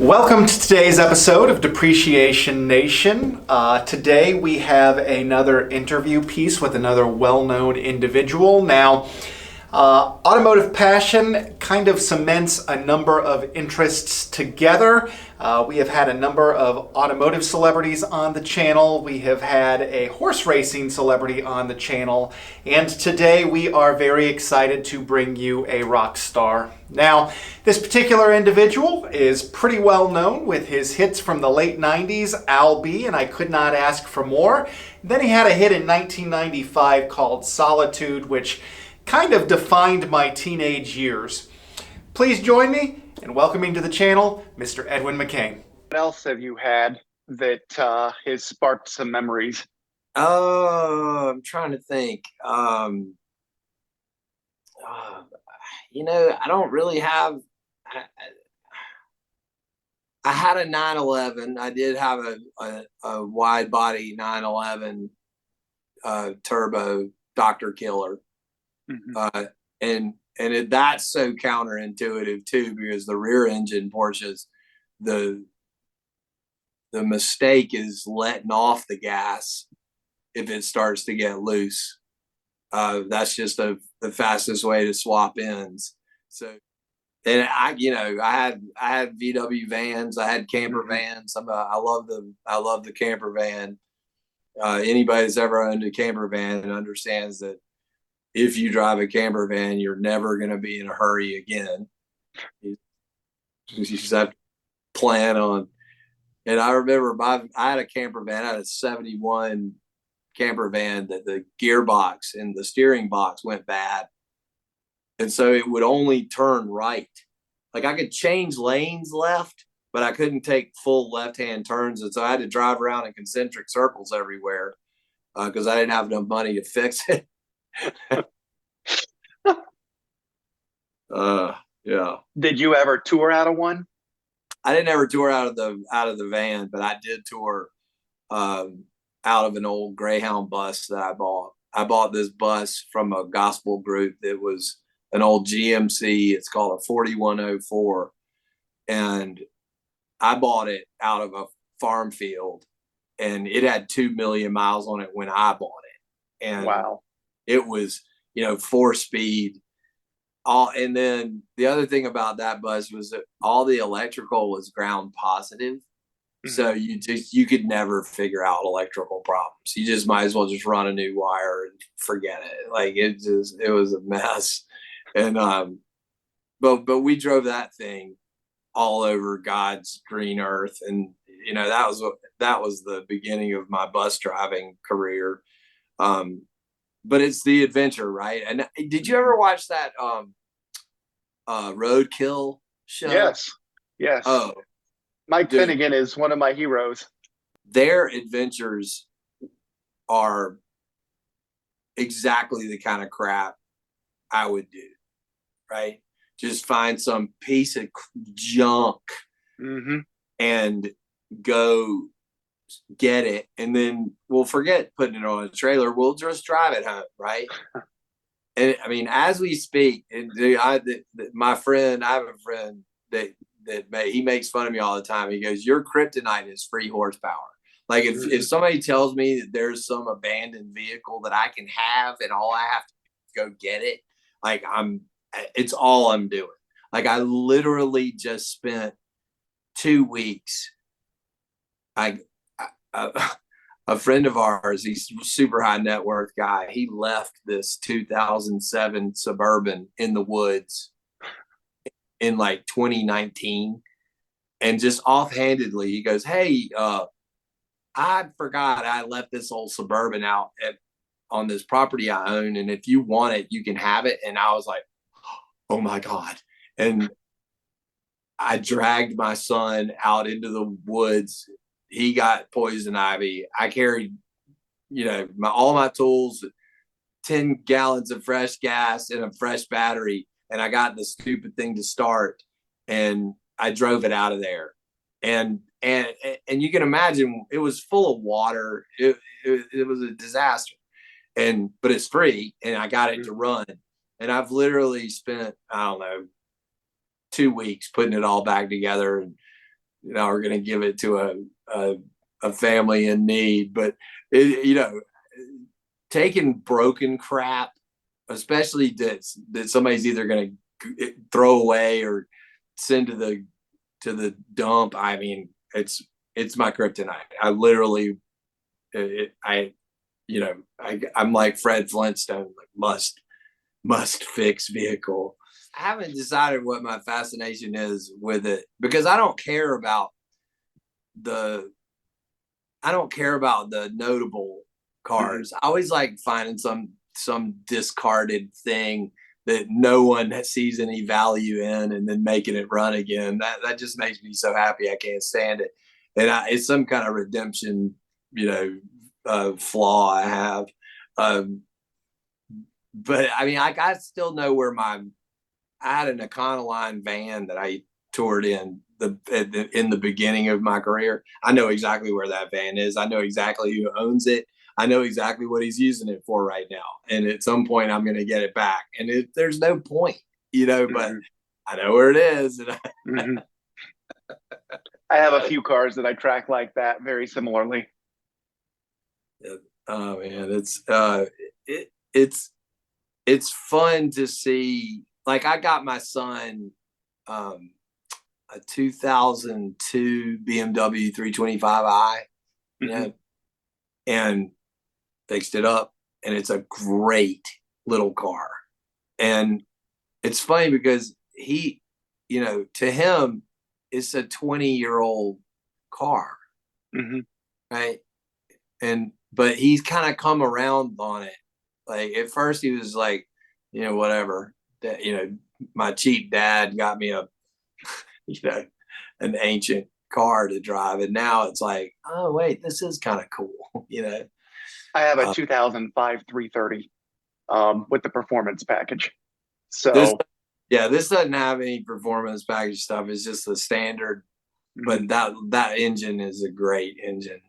Welcome to today's episode of Depreciation Nation. Today we have another interview piece with another well-known individual. Now, automotive passion kind of cements a number of interests together. We have had a number of automotive celebrities on the channel. We have had a horse racing celebrity on the channel. And today we are very excited to bring you a rock star. Now, this particular individual is pretty well known with his hits from the late 90s, I'll Be, and I Could Not Ask for More. Then he had a hit in 1995 called Solitude, which kind of defined my teenage years. Please join me in welcoming to the channel, Mr. Edwin McCain. What else have you had that has sparked some memories? Oh, I'm trying to think. I don't really have. I had a 911. I did have a wide body 911 turbo Dr. Killer. Mm-hmm. That's so counterintuitive too, because the rear engine Porsches, the mistake is letting off the gas if it starts to get loose. That's just the fastest way to swap ends. So, and I had VW vans, I had camper vans. I love the camper van. Anybody that's ever owned a camper van understands that if you drive a camper van, you're never going to be in a hurry again. You just have to plan on. And I remember I had a camper van. I had a 71 camper van that the gearbox and the steering box went bad. And so it would only turn right. Like I could change lanes left, but I couldn't take full left-hand turns. And so I had to drive around in concentric circles everywhere because I didn't have enough money to fix it. Yeah. Did you ever tour out of one? I didn't ever tour out of the van, but I did tour out of an old Greyhound bus that I bought. I bought this bus from a gospel group that was an old GMC. It's called a 4104. And I bought it out of a farm field, and it had 2 million miles on it when I bought it. And wow. It was, 4-speed. And then the other thing about that bus was that all the electrical was ground positive. Mm-hmm. So you could never figure out electrical problems. You just might as well just run a new wire and forget it. Like it was a mess. And, but we drove that thing all over God's green earth. And, that was the beginning of my bus driving career. But it's the adventure, right? And did you ever watch that Roadkill show? Yes. Oh, Mike Finnegan is one of my heroes. Their adventures are exactly the kind of crap I would do, right? Just find some piece of junk and go get it, and then we'll forget putting it on a trailer. We'll just drive it home, right? And I mean, as we speak, and I have a friend that he makes fun of me all the time. He goes, "Your kryptonite is free horsepower." Like if somebody tells me that there's some abandoned vehicle that I can have and all I have to do is go get it, like it's all I'm doing. Like I literally just spent 2 weeks. A friend of ours, he's a super high net worth guy. He left this 2007 Suburban in the woods in like 2019. And just offhandedly, he goes, "Hey, I forgot I left this old Suburban out on this property I own. And if you want it, you can have it." And I was like, oh my God. And I dragged my son out into the woods. He got poison ivy. I carried, all my tools, 10 gallons of fresh gas and a fresh battery. And I got the stupid thing to start, and I drove it out of there. And you can imagine it was full of water. It was a disaster. But it's free, and I got it to run. And I've literally spent, 2 weeks putting it all back together and we're going to give it to a family in need. But taking broken crap, especially that somebody's either going to throw away or send to the dump. I mean, it's my kryptonite. I literally, I'm like Fred Flintstone, like must fix vehicle. I haven't decided what my fascination is with it, because I don't care about the notable cars. I always like finding some discarded thing that no one sees any value in, and then making it run again. That just makes me so happy. I can't stand it. And it's some kind of redemption, flaw I have. But I mean, I still know where I had an Econoline van that I toured in the beginning of my career. I know exactly where that van is. I know exactly who owns it. I know exactly what he's using it for right now. And at some point I'm going to get it back. And there's no point, but I know where it is. And I have a few cars that I track like that very similarly. Oh man, it's fun to see. Like, I got my son a 2002 BMW 325i, and fixed it up, and it's a great little car. And it's funny because he, to him, it's a 20-year-old car, right? But he's kind of come around on it. Like, at first he was like, whatever. That, my cheap dad got me an ancient car to drive, and now it's like, oh wait, this is kind of cool. I have a 2005 330 with the performance package. So this doesn't have any performance package stuff. It's just the standard. But that engine is a great engine.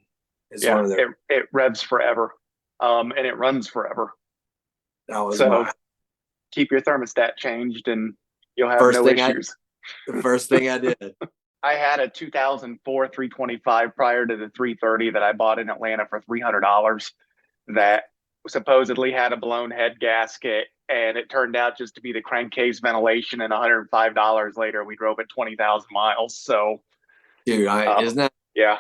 It's one of it revs forever, and it runs forever. That was keep your thermostat changed, and you'll have no issues. The first thing I did. I had a 2004 325 prior to the 330 that I bought in Atlanta for $300 that supposedly had a blown head gasket, and it turned out just to be the crankcase ventilation, and $105 later we drove it 20,000 miles. So, dude, isn't that? Yeah.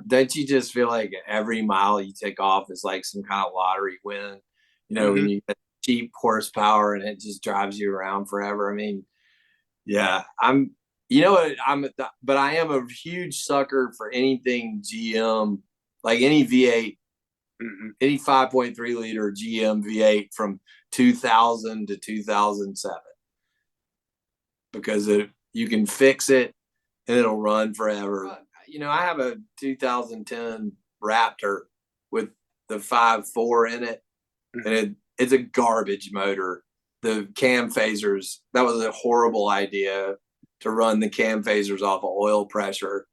Don't you just feel like every mile you take off is like some kind of lottery win? When you get cheap horsepower and it just drives you around forever. I mean, yeah, but I am a huge sucker for anything GM, like any V8, any 5.3 liter GM V8 from 2000 to 2007, because you can fix it and it'll run forever. I have a 2010 Raptor with the 5.4 in it, and it's a garbage motor. The cam phasers, that was a horrible idea to run the cam phasers off of oil pressure,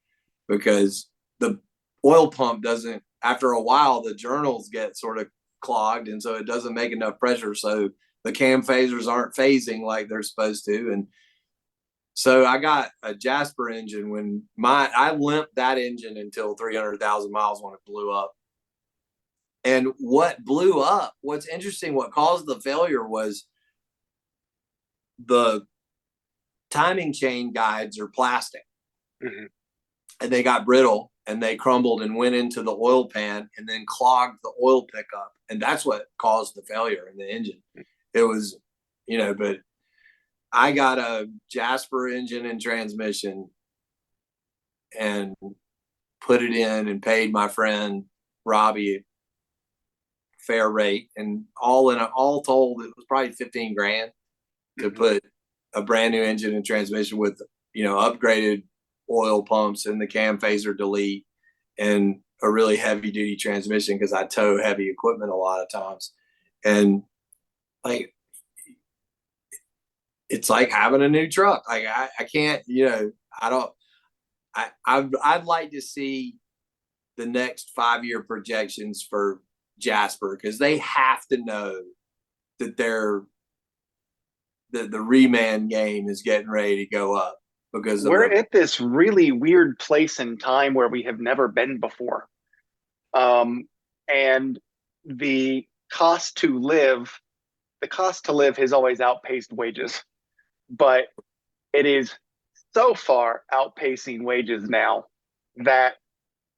because the oil pump doesn't, after a while, the journals get sort of clogged, and so it doesn't make enough pressure. So the cam phasers aren't phasing like they're supposed to. And so I got a Jasper engine when I limped that engine until 300,000 miles when it blew up. And what's interesting, what caused the failure was the timing chain guides are plastic, and they got brittle and they crumbled and went into the oil pan and then clogged the oil pickup. And that's what caused the failure in the engine. It was, but I got a Jasper engine and transmission and put it in and paid my friend Robbie fair rate, and all told it was probably 15 grand to put a brand new engine and transmission with upgraded oil pumps and the cam phaser delete and a really heavy duty transmission, because I tow heavy equipment a lot of times. And like, it's like having a new truck. Like, I can't, I'd like to see the next 5-year projections for Jasper, because they have to know that the reman game is getting ready to go up. because of We're the at this really weird place in time where we have never been before. And the cost to live, the cost to live has always outpaced wages, but it is so far outpacing wages now that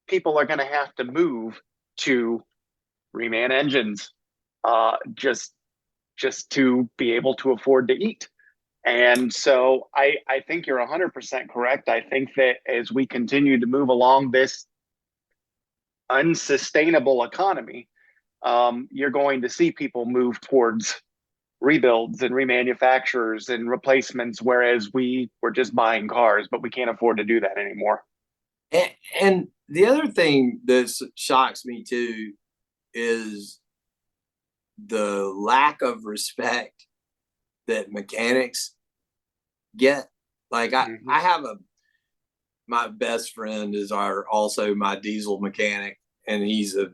people are going to have to move to reman engines, just to be able to afford to eat. And so I think you're 100% correct. I think that as we continue to move along this unsustainable economy, you're going to see people move towards rebuilds and remanufacturers and replacements, whereas we were just buying cars, but we can't afford to do that anymore. and the other thing that shocks me too is the lack of respect that mechanics get. Like I have my best friend is also my diesel mechanic, and he's a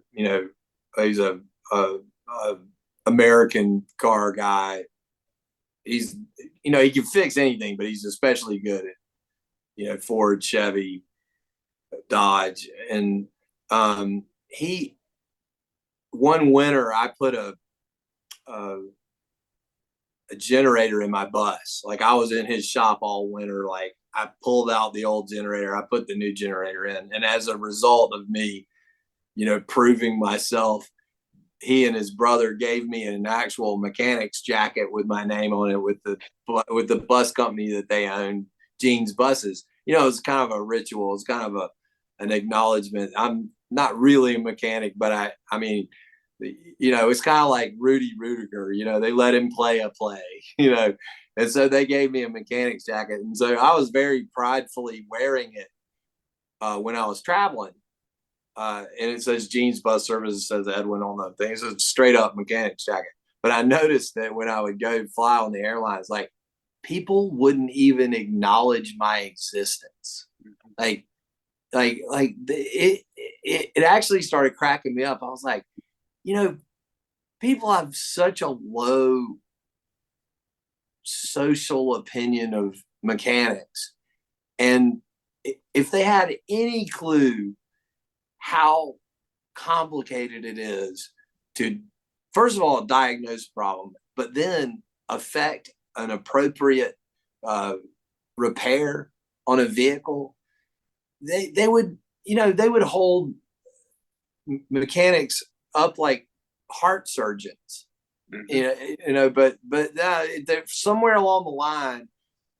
American car guy. He's he can fix anything, but he's especially good at Ford, Chevy, Dodge, and he one winter I put a generator in my bus. Like I was in his shop all winter. Like I pulled out the old generator, I put the new generator in, and as a result of me, proving myself, he and his brother gave me an actual mechanic's jacket with my name on it with the bus company that they own, Gene's Buses. It's kind of a ritual. It's kind of an acknowledgement. I'm not really a mechanic, but I mean, it's kind of like Rudy Rudiger, they let him play a play, and so they gave me a mechanic's jacket. And so I was very pridefully wearing it when I was traveling. And it says Gene's Bus Service, it says Edwin on the thing. It's a straight up mechanic's jacket. But I noticed that when I would go fly on the airlines, like people wouldn't even acknowledge my existence. It actually started cracking me up. I was like, people have such a low social opinion of mechanics. And if they had any clue how complicated it is to, first of all, diagnose a problem, but then affect an appropriate repair on a vehicle, they would hold mechanics up like heart surgeons. But somewhere along the line,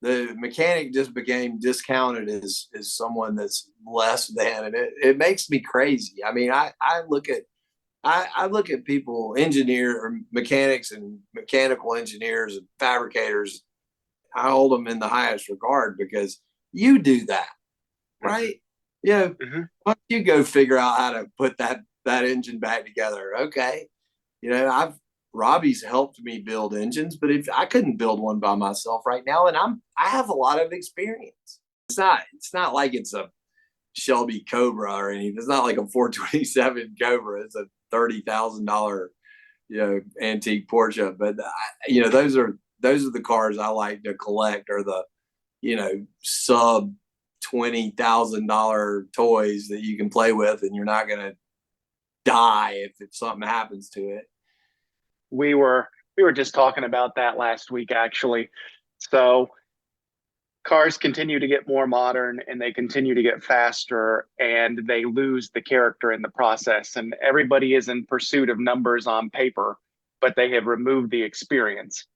the mechanic just became discounted as someone that's less than, and it makes me crazy. I mean, I look at people, mechanics and mechanical engineers and fabricators. I hold them in the highest regard because you do that, right? Why don't you go figure out how to put that engine back together? Okay. Robbie's helped me build engines, but if I couldn't build one by myself right now, and I have a lot of experience. It's not like it's a Shelby Cobra or anything. It's not like a 427 Cobra. It's a $30,000, antique Porsche. But those are the cars I like to collect, or the, sub $20,000 toys that you can play with, and you're not going to die if something happens to it. We were just talking about that last week, actually. So cars continue to get more modern, and they continue to get faster, and they lose the character in the process. And everybody is in pursuit of numbers on paper, but they have removed the experience.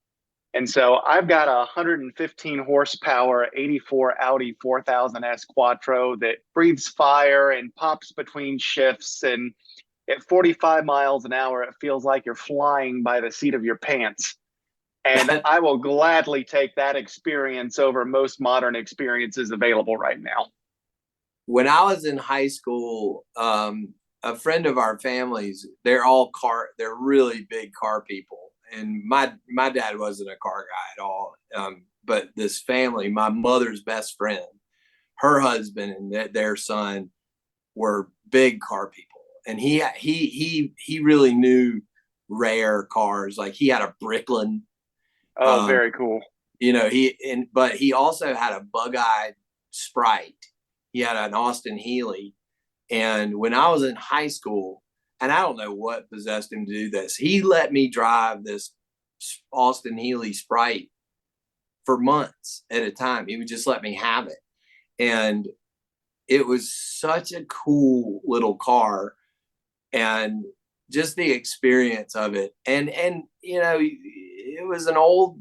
And so I've got a 115 horsepower 84 Audi 4000S Quattro that breathes fire and pops between shifts, and at 45 miles an hour, it feels like you're flying by the seat of your pants. And I will gladly take that experience over most modern experiences available right now. When I was in high school, a friend of our family's, they're really big car people. And my dad wasn't a car guy at all. But this family, my mother's best friend, her husband and their son were big car people. And he really knew rare cars. Like he had a Bricklin. Oh, very cool. But he also had a bug-eyed Sprite. He had an Austin Healey. And when I was in high school, and I don't know what possessed him to do this, he let me drive this Austin Healey Sprite for months at a time. He would just let me have it. And it was such a cool little car, and just the experience of it. And it was an old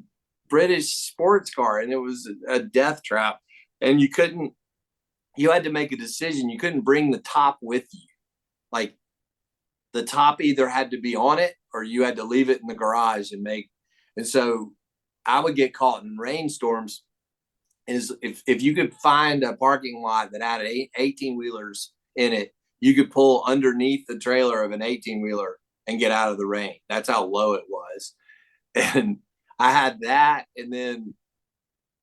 British sports car, and it was a death trap. And you had to make a decision. You couldn't bring the top with you. Like, the top either had to be on it or you had to leave it in the garage and so I would get caught in rainstorms. If you could find a parking lot that had 18-wheelers in it, you could pull underneath the trailer of an 18-wheeler and get out of the rain. That's how low it was. And I had that, and then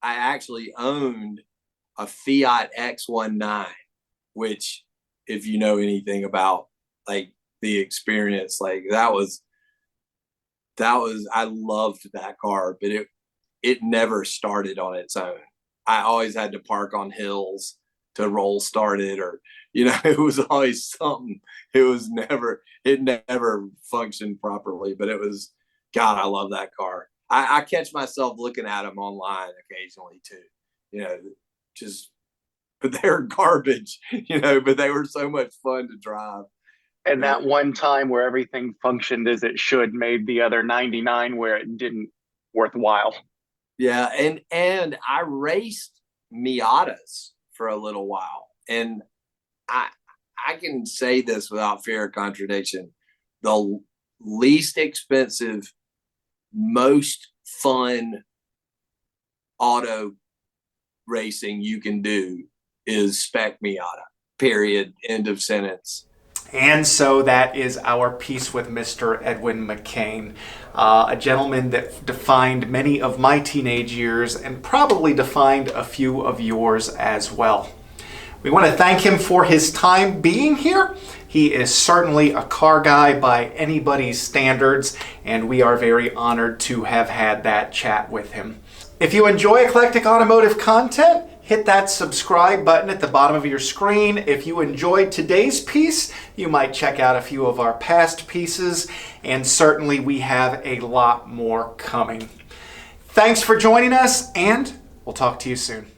I actually owned a Fiat X19, which, if you know anything about like the experience, like that was I loved that car, but it never started on its own. I always had to park on hills to roll start it, or it was always something. It never functioned properly, but it was, God, I love that car. I catch myself looking at them online occasionally too, but they're garbage, but they were so much fun to drive. And that one time where everything functioned as it should made the other 99 where it didn't worthwhile. Yeah. And I raced Miatas for a little while. And I can say this without fear of contradiction. The least expensive, most fun auto racing you can do is spec Miata. Period. End of sentence. And so that is our piece with Mr. Edwin McCain, a gentleman that defined many of my teenage years and probably defined a few of yours as well. We want to thank him for his time being here. He is certainly a car guy by anybody's standards, and we are very honored to have had that chat with him. If you enjoy eclectic automotive content, hit that subscribe button at the bottom of your screen. If you enjoyed today's piece, you might check out a few of our past pieces, and certainly we have a lot more coming. Thanks for joining us, and we'll talk to you soon.